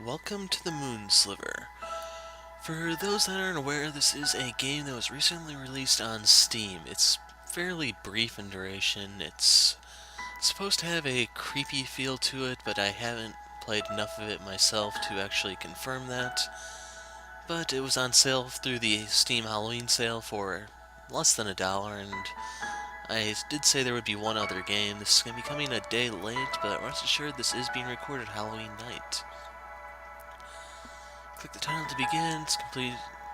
Welcome to the Moon Sliver. For those that aren't aware, this is a game that was recently released on Steam. It's fairly brief in duration. It's supposed to have a creepy feel to it, but I haven't played enough of it myself to actually confirm that. But it was on sale through the Steam Halloween sale for less than $1, and I did say there would be one other game. This is going to be coming a day late, but rest assured this is being recorded Halloween night. Click the title to begin. It's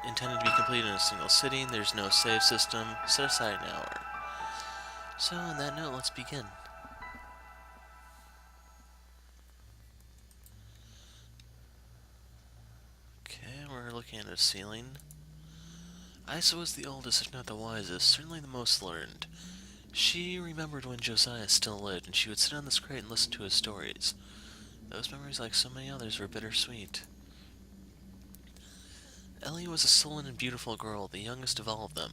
intended to be completed in a single sitting. There's no save system. Set aside an hour. So, on that note, let's begin. Okay, we're looking at a ceiling. Isa was the oldest, if not the wisest, certainly the most learned. She remembered when Josiah still lived, and she would sit on this crate and listen to his stories. Those memories, like so many others, were bittersweet. Ellie was a sullen and beautiful girl, the youngest of all of them.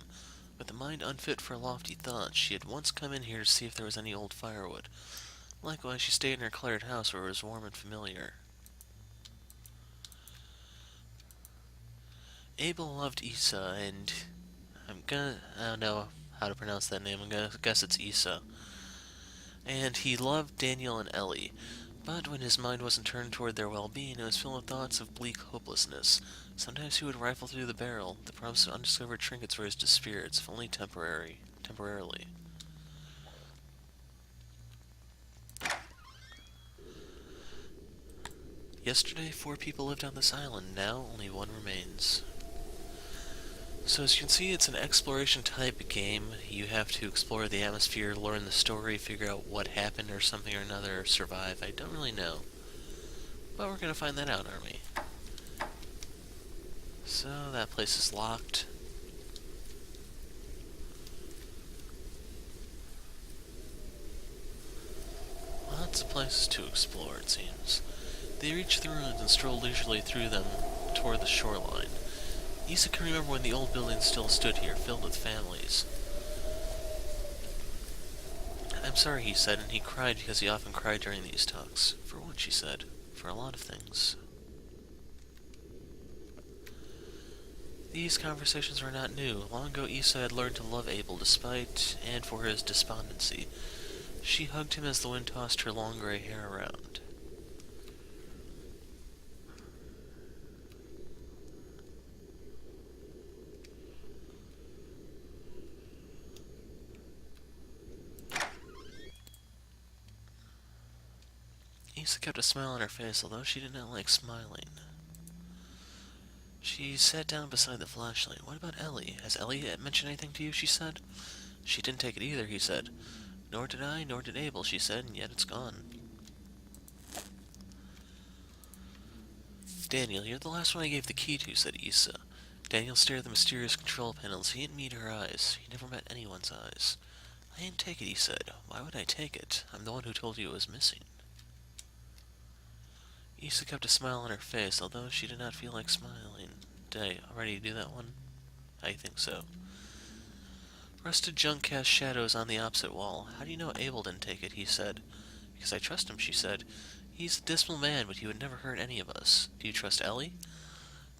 With a mind unfit for lofty thoughts, she had once come in here to see if there was any old firewood. Likewise, she stayed in her cluttered house where it was warm and familiar. Abel loved Isa, and I don't know how to pronounce that name, I'm gonna guess it's Isa. And he loved Daniel and Ellie. But when his mind wasn't turned toward their well-being, it was filled with thoughts of bleak hopelessness. Sometimes he would rifle through the barrel, the promise of undiscovered trinkets for his spirits, if only temporarily. Yesterday, 4 people lived on this island. Now, only 1 remains. So as you can see, it's an exploration type game. You have to explore the atmosphere, learn the story, figure out what happened or something or another, survive. I don't really know. But we're gonna find that out, aren't we? So, that place is locked. Lots of places to explore, it seems. They reached the ruins and strolled leisurely through them toward the shoreline. Isa can remember when the old buildings still stood here, filled with families. I'm sorry, he said, and he cried because he often cried during these talks. For what, she said. For a lot of things. These conversations were not new. Long ago, Isa had learned to love Abel despite and for his despondency. She hugged him as the wind tossed her long gray hair around. Isa kept a smile on her face, although she did not like smiling. She sat down beside the flashlight. What about Ellie? Has Ellie mentioned anything to you, she said. She didn't take it either, he said. Nor did I, nor did Abel, she said, and yet it's gone. Daniel, you're the last one I gave the key to, said Isa. Daniel stared at the mysterious control panels. He didn't meet her eyes. He never met anyone's eyes. I didn't take it, he said. Why would I take it? I'm the one who told you it was missing. Isa kept a smile on her face, although she did not feel like smiling. Did I already do that one? I think so. Rusted junk cast shadows on the opposite wall. How do you know Abel didn't take it, he said. Because I trust him, she said. He's a dismal man, but he would never hurt any of us. Do you trust Ellie?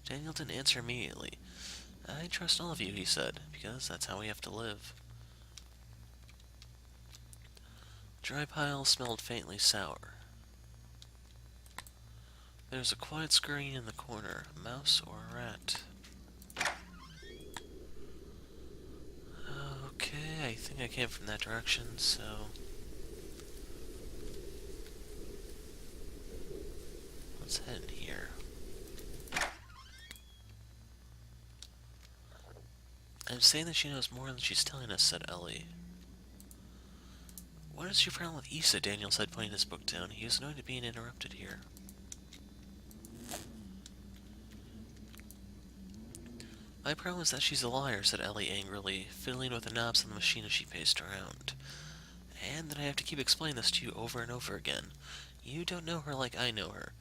Daniel didn't answer immediately. I trust all of you, he said, because that's how we have to live. Dry pile smelled faintly sour. There's a quiet scurrying in the corner. A mouse or a rat. Okay, I think I came from that direction, so... let's head in here. I'm saying that she knows more than she's telling us, said Ellie. What is your problem with Isa? Daniel said, putting his book down. He was annoyed at being interrupted here. My problem is that she's a liar, said Ellie angrily, fiddling with the knobs on the machine as she paced around. And that I have to keep explaining this to you over and over again. You don't know her like I know her.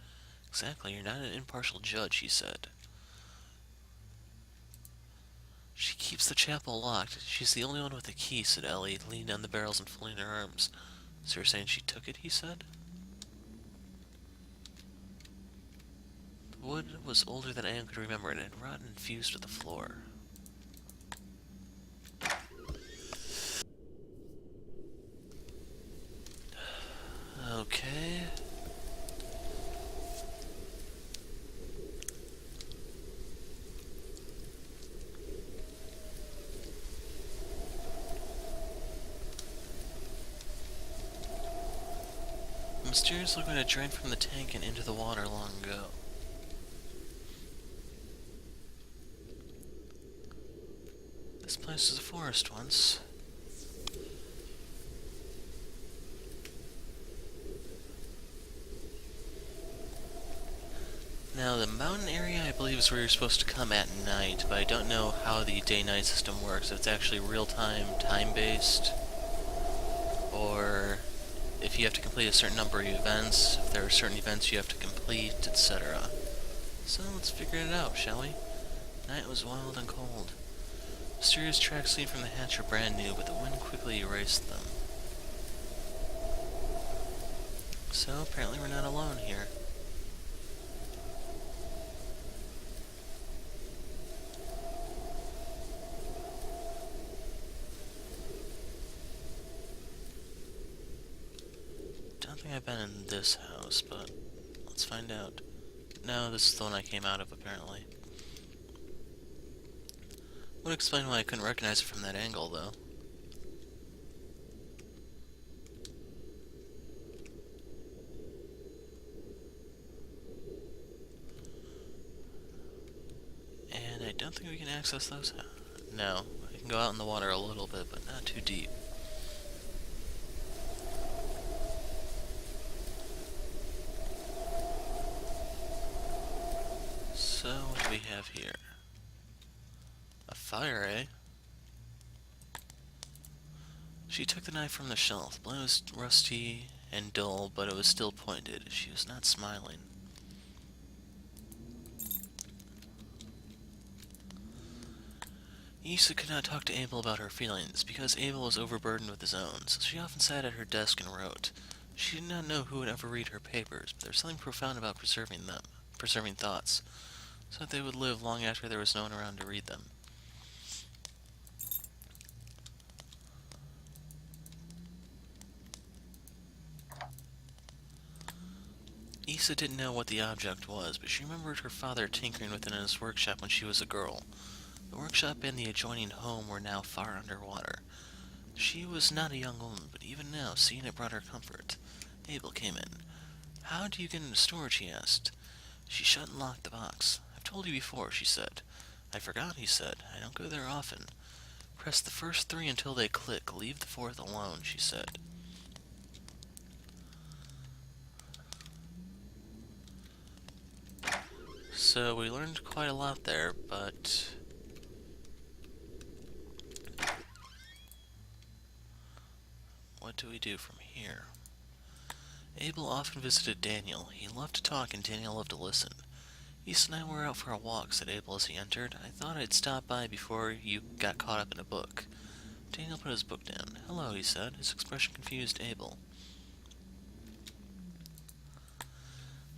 Exactly, you're not an impartial judge, he said. She keeps the chapel locked. She's the only one with a key, said Ellie, leaning on the barrels and folding her arms. So you're saying she took it, he said? wood was older than anyone could remember and had rotten and fused with the floor. Okay. A mysterious liquid had drained from the tank and into the water long ago. This place was a forest once. Now, the mountain area, I believe, is where you're supposed to come at night, but I don't know how the day-night system works. If it's actually real-time, time-based, or if you have to complete a certain number of events, if there are certain events you have to complete, etc. So, let's figure it out, shall we? Night was wild and cold. Mysterious tracks seen from the hatch are brand new, but the wind quickly erased them. So, apparently we're not alone here. Don't think I've been in this house, but let's find out. No, this is the one I came out of, apparently. Would explain why I couldn't recognize it from that angle, though. And I don't think we can access those. No, we can go out in the water a little bit, but not too deep. So, what do we have here? A fire, eh? She took the knife from the shelf. The blade was rusty and dull, but it was still pointed. She was not smiling. Issa could not talk to Abel about her feelings, because Abel was overburdened with his own, so she often sat at her desk and wrote. She did not know who would ever read her papers, but there was something profound about preserving thoughts, so that they would live long after there was no one around to read them. Issa didn't know what the object was, but she remembered her father tinkering with it in his workshop when she was a girl. The workshop and the adjoining home were now far underwater. She was not a young woman, but even now, seeing it brought her comfort. Abel came in. "How do you get into storage?" he asked. She shut and locked the box. "I've told you before," she said. "I forgot," he said. "I don't go there often." "Press the first 3 until they click. Leave the 4th alone," she said. So we learned quite a lot there, but what do we do from here? Abel often visited Daniel. He loved to talk and Daniel loved to listen. "Issa and I were out for a walk," said Abel as he entered. "I thought I'd stop by before you got caught up in a book." Daniel put his book down. "Hello," he said. His expression confused Abel.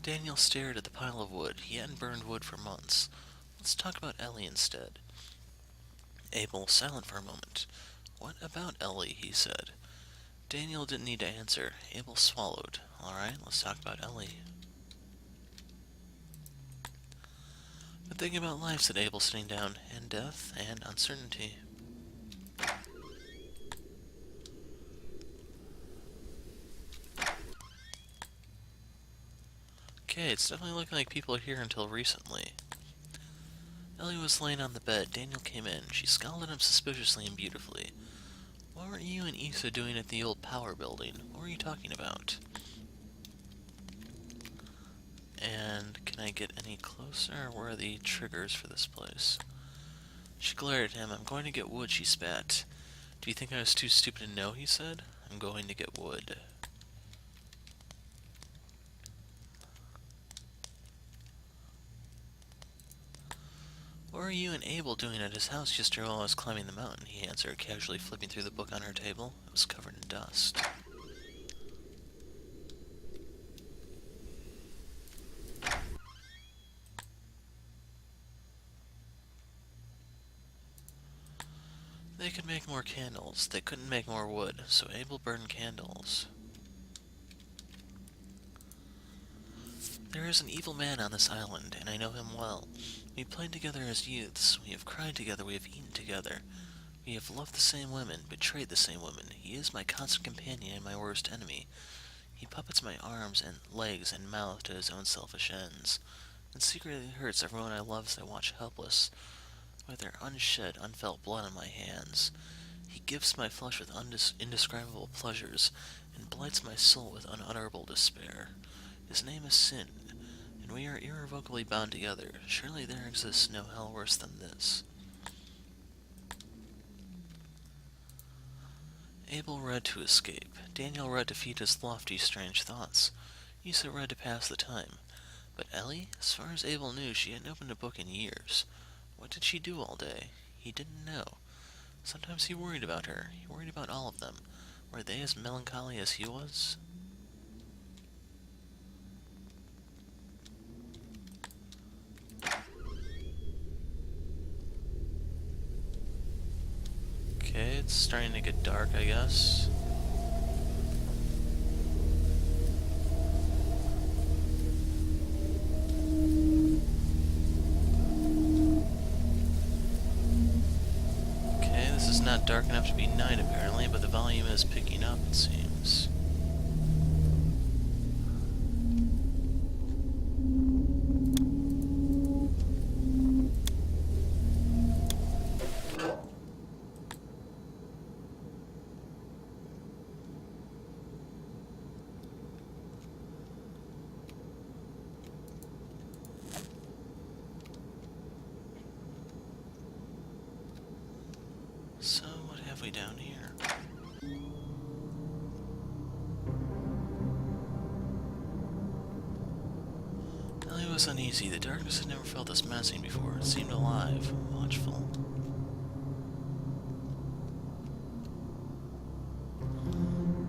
Daniel stared at the pile of wood. He hadn't burned wood for months. "Let's talk about Ellie instead." Abel was silent for a moment. "What about Ellie?" he said. Daniel didn't need to answer. Abel swallowed. "Alright, let's talk about Ellie." "Been thinking about life," said Abel, sitting down, "and death, and uncertainty." Okay, it's definitely looking like people are here until recently. Ellie was laying on the bed. Daniel came in. She scowled at him suspiciously and beautifully. "What were you and Issa doing at the old power building? What were you talking about?" And can I get any closer? Where are the triggers for this place? She glared at him. "I'm going to get wood," she spat. "Do you think I was too stupid to know?" he said. "I'm going to get wood." "What were you and Abel doing at his house yesterday while I was climbing the mountain?" he answered, casually flipping through the book on her table. It was covered in dust. They could make more candles. They couldn't make more wood, so Abel burned candles. There is an evil man on this island, and I know him well. We played together as youths. We have cried together. We have eaten together. We have loved the same women, betrayed the same women. He is my constant companion and my worst enemy. He puppets my arms and legs and mouth to his own selfish ends, and secretly hurts everyone I love as I watch helpless, with their unshed, unfelt blood on my hands. He gifts my flesh with indescribable pleasures, and blights my soul with unutterable despair. His name is Sin, and we are irrevocably bound together. Surely there exists no hell worse than this. Abel read to escape. Daniel read to feed his lofty, strange thoughts. Issa read to pass the time. But Ellie, as far as Abel knew, she hadn't opened a book in years. What did she do all day? He didn't know. Sometimes he worried about her. He worried about all of them. Were they as melancholy as he was? Okay, it's starting to get dark, I guess. Okay, this is not dark enough to be night apparently, but the volume is picking up, it seems. So, what have we down here? Ellie was uneasy. The darkness had never felt this menacing before. It seemed alive, watchful.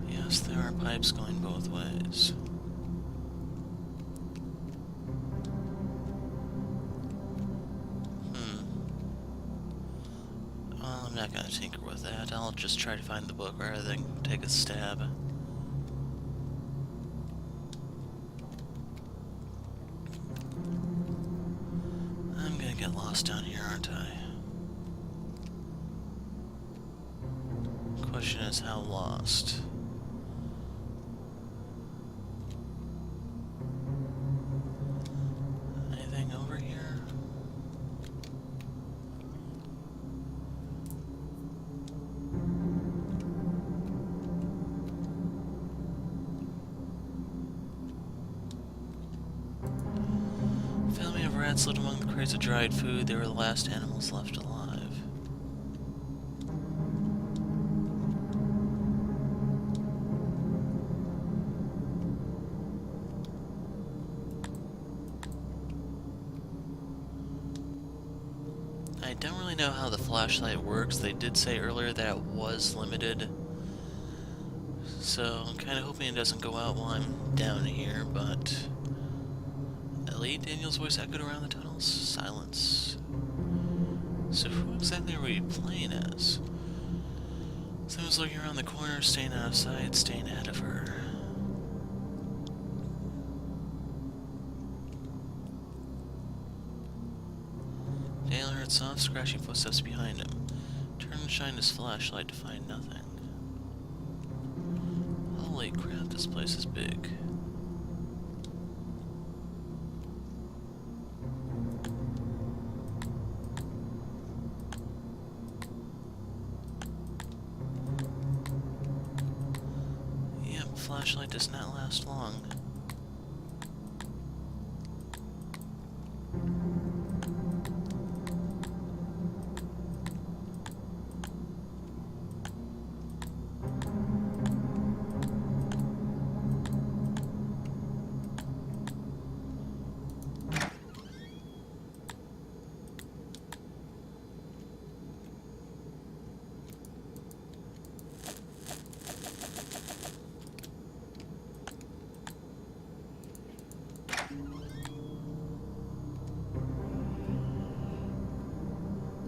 Yes, there are pipes going both ways. Well, I'm not gonna tinker with that. I'll just try to find the book rather than take a stab. I'm gonna get lost down here, aren't I? Question is, how lost? Anything over here? Family of rats lived among the crates of dried food. They were the last animals left alive. I don't really know how the flashlight works. They did say earlier that it was limited, so I'm kind of hoping it doesn't go out while I'm down here, but... Ellie, Daniel's voice echoed around the tunnels. Silence. So who exactly are we playing as? Someone's looking around the corner, staying out of sight, staying ahead of her. Daniel heard soft, scratching footsteps behind him. Turned and shined his flashlight to find nothing. Holy crap, this place is big. Yep, flashlight does not last long.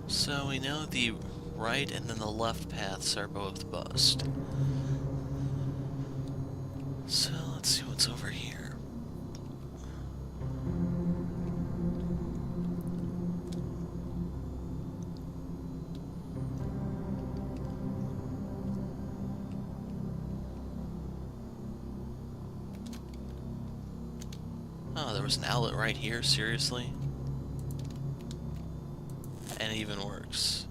So we know the right and then the left paths are both bust. So let's see what's over here. Oh, there was an outlet right here, seriously? And it even works.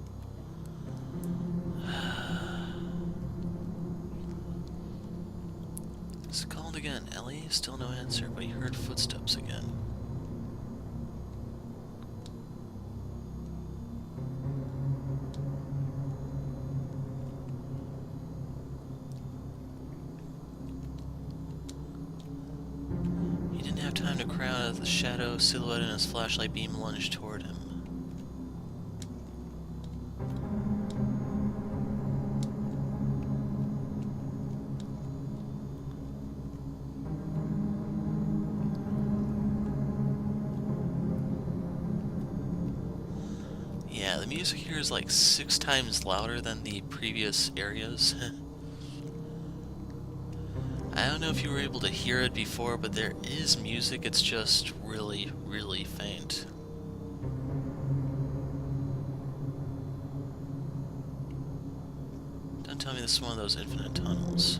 It's called again. Ellie, still no answer, but he heard footsteps again. He didn't have time to cry out as the shadow silhouette in his flashlight beam lunged toward him. Yeah, the music here is like 6 times louder than the previous areas. I don't know if you were able to hear it before, but there is music, it's just really, really faint. Don't tell me this is one of those infinite tunnels.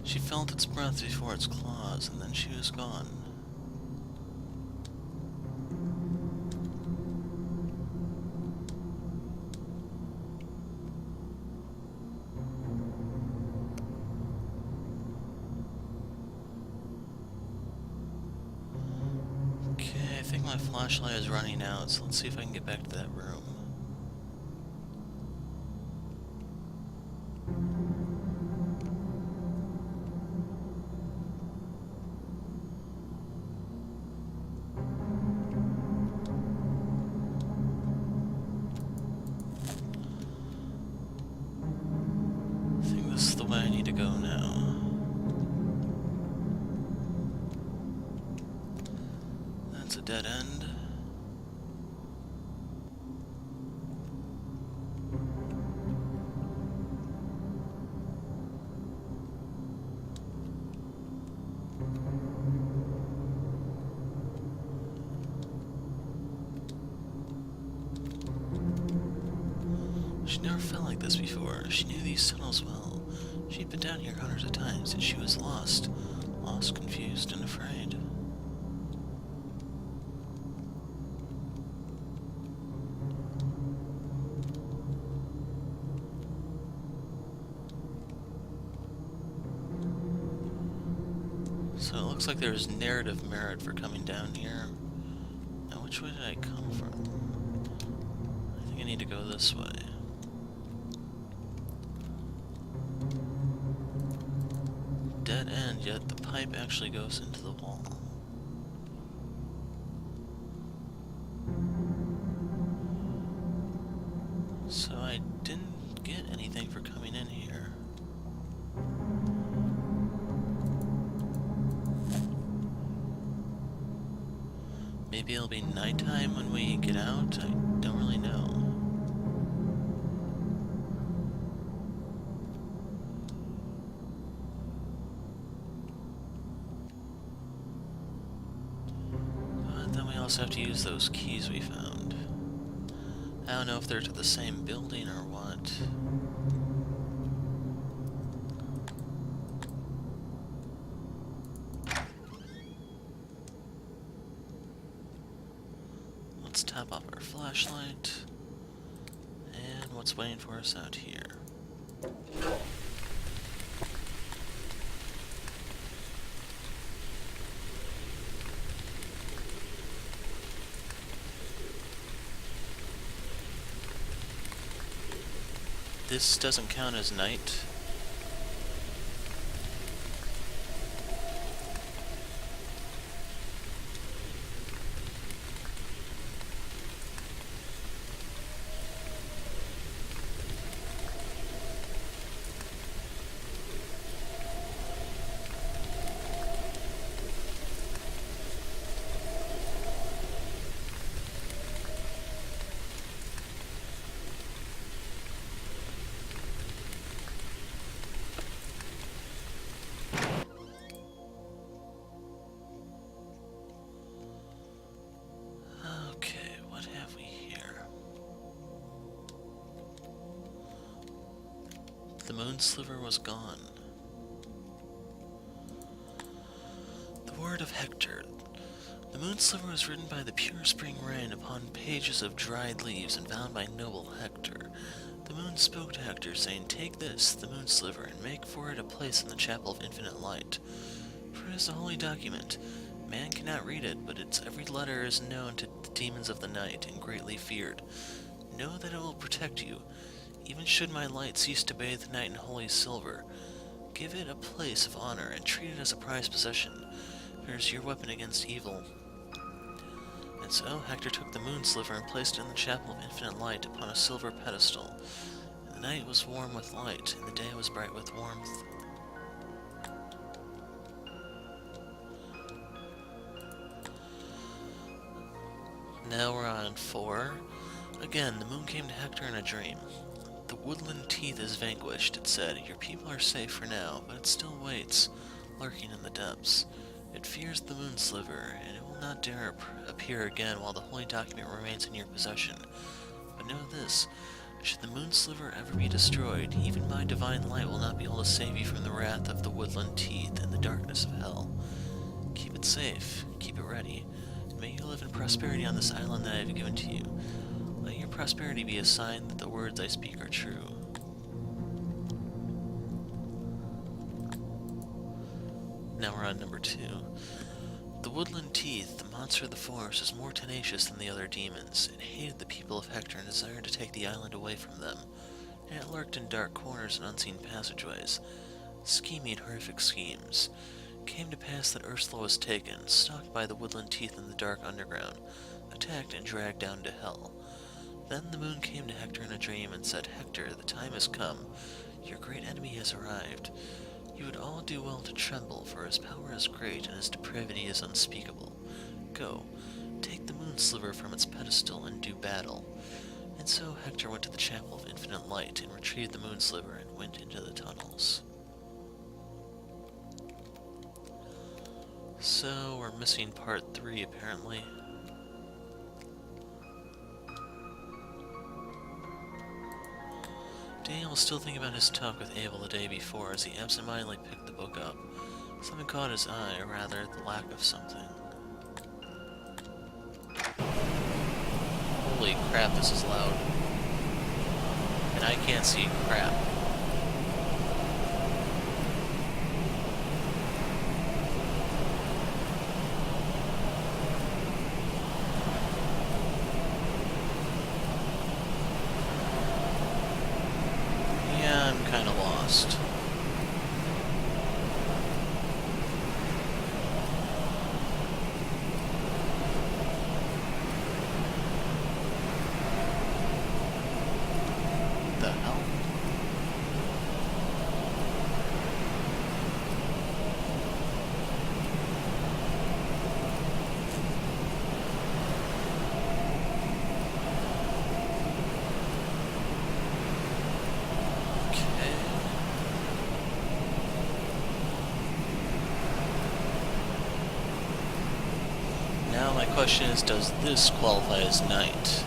She felt its breath before its claws, and then she was gone. Okay, I think my flashlight is running out, so let's see if I can get back to that room. This is the way I need to go now. That's a dead end. She never felt like this before. She knew these tunnels well. She'd been down here hundreds of times, and she was lost. Lost, confused, and afraid. So it looks like there's narrative merit for coming down here. Now which way did I come from? I think I need to go this way. Dead end, yet the pipe actually goes into the wall. So I didn't get anything for coming in here. Maybe it'll be nighttime when we get out? I don't really know. Also have to use those keys we found. I don't know if they're to the same building or what. Let's tap off our flashlight. And what's waiting for us out here? This doesn't count as night. The Moon Sliver was gone. The Word of Hector. The Moon Sliver was written by the pure spring rain upon pages of dried leaves and found by noble Hector. The moon spoke to Hector, saying, "Take this, the Moon Sliver, and make for it a place in the Chapel of Infinite Light. For it is a holy document. Man cannot read it, but its every letter is known to the demons of the night, and greatly feared. Know that it will protect you, even should my light cease to bathe the night in holy silver. Give it a place of honor, and treat it as a prized possession. It is your weapon against evil." And so Hector took the Moon Sliver and placed it in the Chapel of Infinite Light upon a silver pedestal. And the night was warm with light, and the day was bright with warmth. Now we're on 4. Again, the moon came to Hector in a dream. "The woodland teeth is vanquished," it said. "Your people are safe for now, but it still waits, lurking in the depths. It fears the Moon Sliver, and it will not dare appear again while the holy document remains in your possession. But know this, should the Moon Sliver ever be destroyed, even my divine light will not be able to save you from the wrath of the woodland teeth and the darkness of hell. Keep it safe, keep it ready, and may you live in prosperity on this island that I have given to you. Let your prosperity be a sign that the words I speak are true." Now we're on number 2. The woodland teeth, the monster of the forest, is more tenacious than the other demons. It hated the people of Hector and desired to take the island away from them. And it lurked in dark corners and unseen passageways, scheming horrific schemes. It came to pass that Ursula was taken, stalked by the woodland teeth in the dark underground, attacked and dragged down to hell. Then the moon came to Hector in a dream and said, "Hector, the time has come. Your great enemy has arrived. You would all do well to tremble, for his power is great and his depravity is unspeakable. Go, take the Moon Sliver from its pedestal and do battle." And so Hector went to the Chapel of Infinite Light and retrieved the Moon Sliver and went into the tunnels. So we're missing part 3 apparently. Daniel was still thinking about his talk with Abel the day before as he absentmindedly picked the book up. Something caught his eye, or rather, the lack of something. Holy crap, this is loud. And I can't see crap. I'm kind of lost. The hell? Now my question is, does this qualify as night?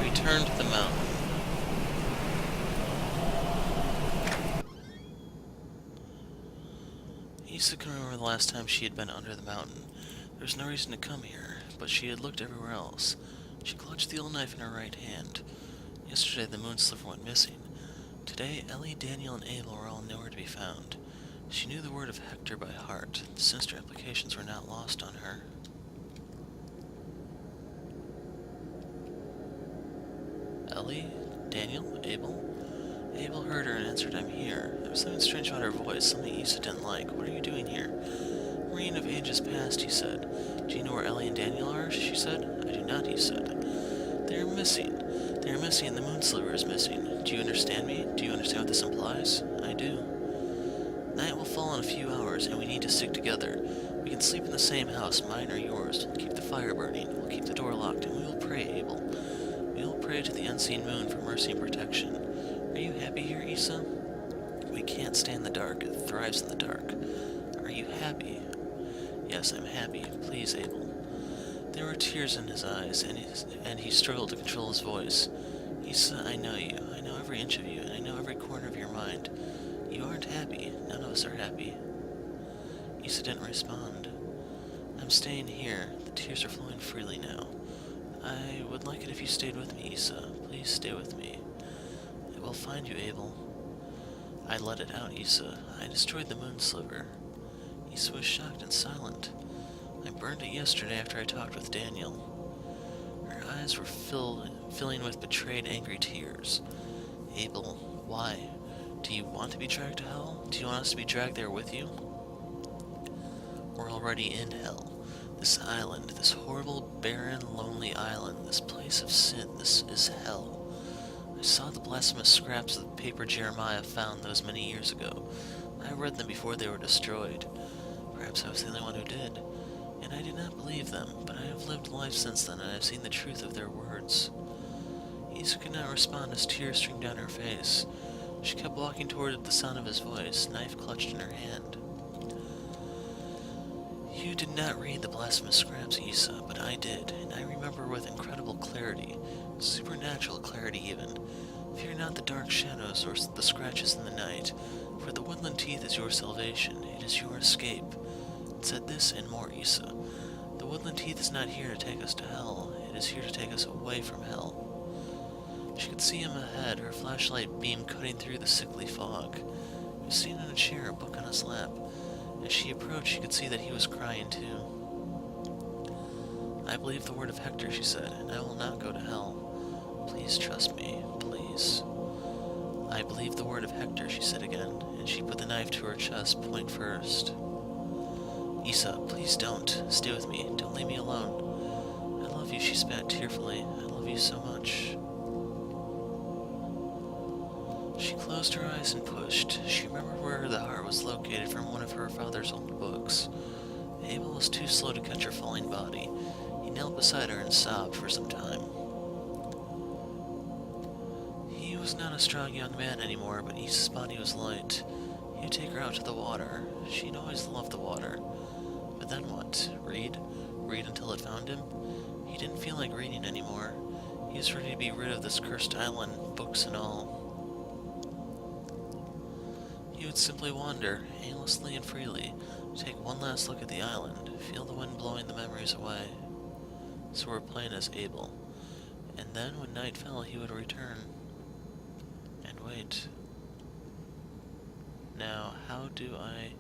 Return to the mountain. Issa couldn't remember the last time she had been under the mountain. There was no reason to come here, but she had looked everywhere else. She clutched the old knife in her right hand. Yesterday the Moon Sliver went missing. Today Ellie, Daniel, and Abel were all nowhere to be found. She knew the word of Hector by heart. The sinister implications were not lost on her. Ellie? Daniel? Abel? Abel heard her and answered, "I'm here." There was something strange about her voice, something Issa didn't like. "What are you doing here?" "Reign of ages past," he said. "Do you know where Ellie and Daniel are?" she said. "I do not," he said. "They are missing. They are missing, and the Moon Sliver is missing. Do you understand me? Do you understand what this implies?" "I do." "Night will fall in a few hours, and we need to stick together. We can sleep in the same house, mine or yours. We'll keep the fire burning. We'll keep the door locked, and we will pray, Abel. pray to the unseen moon for mercy and protection. Are you happy here, Issa? We can't stand the dark. It thrives in the dark. Are you happy? Yes, I'm happy. Please, Abel. There were tears in his eyes, and he struggled to control his voice. Issa, I know you. I know every inch of you, and I know every corner of your mind. You aren't happy. None of us are happy. Issa didn't respond. I'm staying here. The tears are flowing freely now. I would like it if you stayed with me, Issa. Please stay with me. It will find you, Abel. I let it out, Issa. I destroyed the Moon Sliver. Issa was shocked and silent. I burned it yesterday after I talked with Daniel. Her eyes were filling with betrayed, angry tears. Abel, why? Do you want to be dragged to hell? Do you want us to be dragged there with you? We're already in hell. This island, this horrible, barren, lonely island, this place of sin, this is hell. I saw the blasphemous scraps of the paper Jeremiah found those many years ago. I read them before they were destroyed. Perhaps I was the only one who did, and I did not believe them, but I have lived life since then, and I have seen the truth of their words. Issa could not respond as tears streamed down her face. She kept walking toward the sound of his voice, knife clutched in her hand. You did not read the blasphemous scraps, Issa, but I did, and I remember with incredible clarity, supernatural clarity even. Fear not the dark shadows or the scratches in the night, for the woodland teeth is your salvation, it is your escape. It said this and more, Issa. The woodland teeth is not here to take us to hell, it is here to take us away from hell. She could see him ahead, her flashlight beam cutting through the sickly fog. He was sitting in a chair, a book on his lap. As she approached, she could see that he was crying too. I believe the word of Hector, she said, and I will not go to hell. Please trust me, please. I believe the word of Hector, she said again, and she put the knife to her chest, point first. Issa, please don't. Stay with me. Don't leave me alone. I love you, she spat tearfully. I love you so much. She closed her eyes and pushed. She remembered where the heart was located from one of her father's old books. Abel was too slow to catch her falling body. He knelt beside her and sobbed for some time. He was not a strong young man anymore, but Issa's body was light. He would take her out to the water. She'd always loved the water. But then what? Read? Read until it found him? He didn't feel like reading anymore. He was ready to be rid of this cursed island, books and all. He would simply wander, aimlessly and freely, take one last look at the island, feel the wind blowing the memories away. So we're playing as Abel. And then when night fell, he would return. And wait. Now, how do I...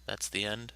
That's the end?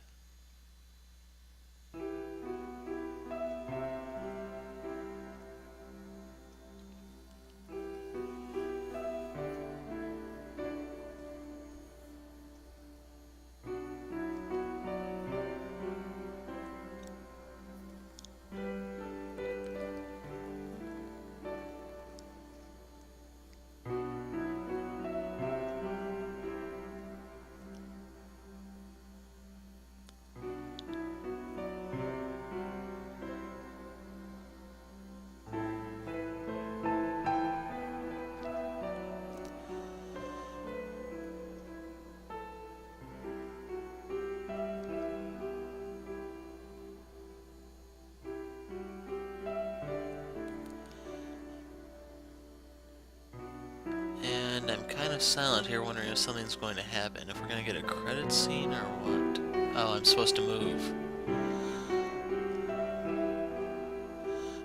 And I'm kind of silent here, wondering if something's going to happen. If we're going to get a credit scene or what. Oh, I'm supposed to move.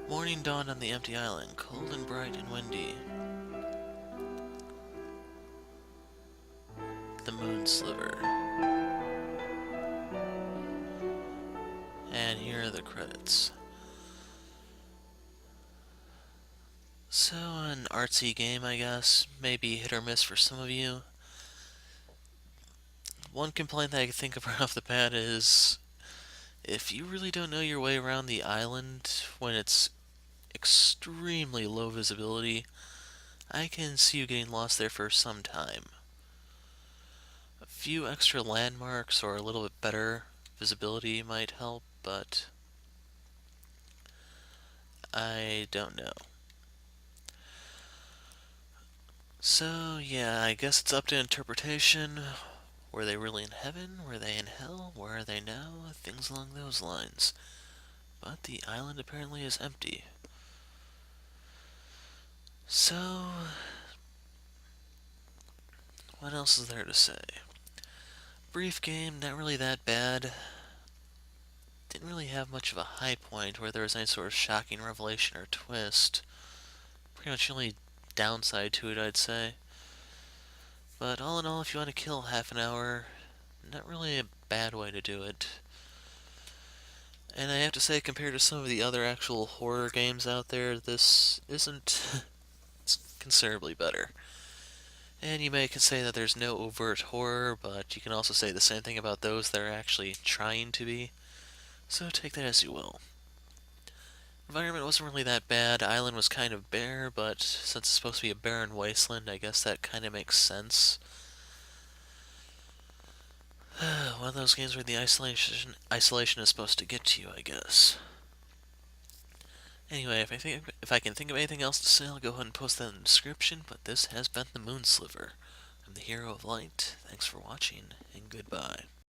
Morning dawned on the empty island, cold and bright and windy. The Moon Sliver. And here are the credits. So, an artsy game, I guess. Maybe hit or miss for some of you. One complaint that I can think of right off the bat is if you really don't know your way around the island when it's extremely low visibility, I can see you getting lost there for some time. A few extra landmarks or a little bit better visibility might help, but I don't know. So, yeah, I guess it's up to interpretation. Were they really in heaven? Were they in hell? Where are they now? Things along those lines. But the island apparently is empty. So, what else is there to say? Brief game, not really that bad. Didn't really have much of a high point where there was any sort of shocking revelation or twist. Pretty much the only downside to it, I'd say. But all in all, if you want to kill half an hour, not really a bad way to do it. And I have to say, compared to some of the other actual horror games out there, this isn't it's considerably better. And you may can say that there's no overt horror, but you can also say the same thing about those that are actually trying to be. So take that as you will. Environment wasn't really that bad. Island was kind of bare, but since it's supposed to be a barren wasteland, I guess that kind of makes sense. One of those games where the isolation is supposed to get to you, I guess. Anyway, if I can think of anything else to say, I'll go ahead and post that in the description. But this has been the Moon Sliver. I'm the hero of light. Thanks for watching, and goodbye.